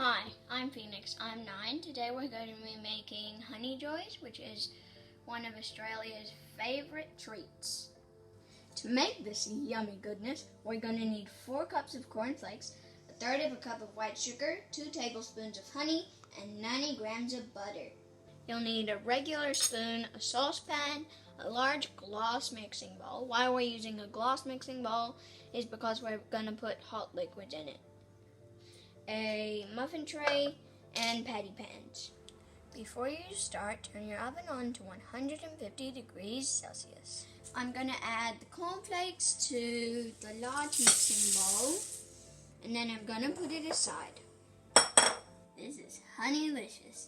Hi, I'm Phoenix. I'm 9. Today we're going to be making honeyjoys, which is one of Australia's favorite treats. To make this yummy goodness, we're going to need 4 cups of cornflakes, a third of a cup of white sugar, 2 tablespoons of honey, and 90 grams of butter. You'll need a regular spoon, a saucepan, a large glass mixing bowl. Why we're using a glass mixing bowl is because we're going to put hot liquids in it. A muffin tray, and patty pans. Before you start, turn your oven on to 150 degrees Celsius. I'm going to add the cornflakes to the large mixing bowl, and then I'm going to put it aside. This is honeylicious.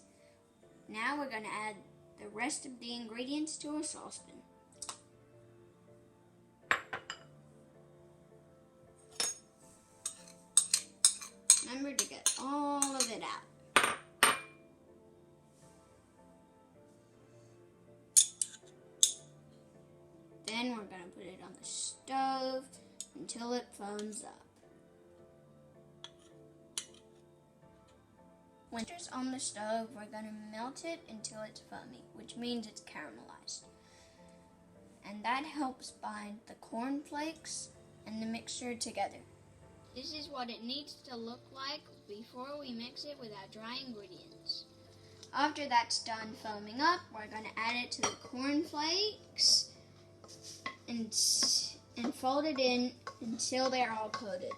Now we're going to add the rest of the ingredients to a saucepan. Remember to get all of it out. Then we're going to put it on the stove until it foams up. When it's on the stove, we're going to melt it until it's foamy, which means it's caramelized. And that helps bind the cornflakes and the mixture together. This is what it needs to look like before we mix it with our dry ingredients. After that's done foaming up, we're going to add it to the cornflakes and fold it in until they're all coated.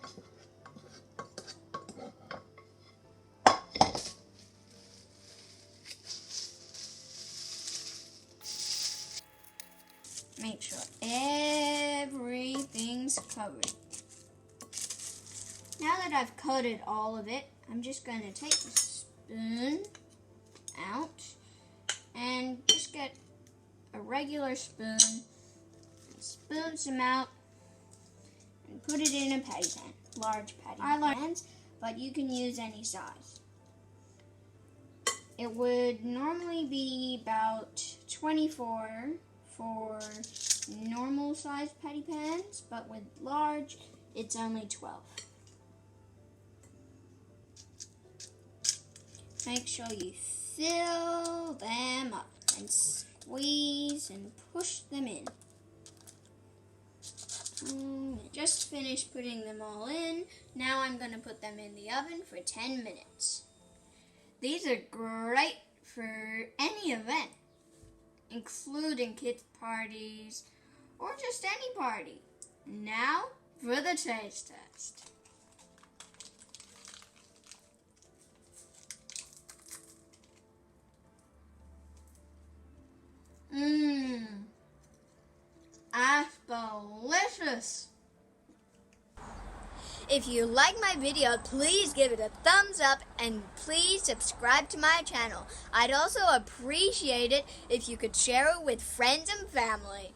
Make sure everything's covered. Now that I've coated all of it, I'm just going to take the spoon out and just get a regular spoon and spoon some out and put it in a patty pan, large patty pans, but you can use any size. It would normally be about 24 for normal size patty pans, but with large, it's only 12. Make sure you fill them up and squeeze and push them in. Just finished putting them all in. Now I'm going to put them in the oven for 10 minutes. These are great for any event, including kids' parties or just any party. Now for the taste test. That's delicious. If you like my video, please give it a thumbs up and please subscribe to my channel. I'd also appreciate it if you could share it with friends and family.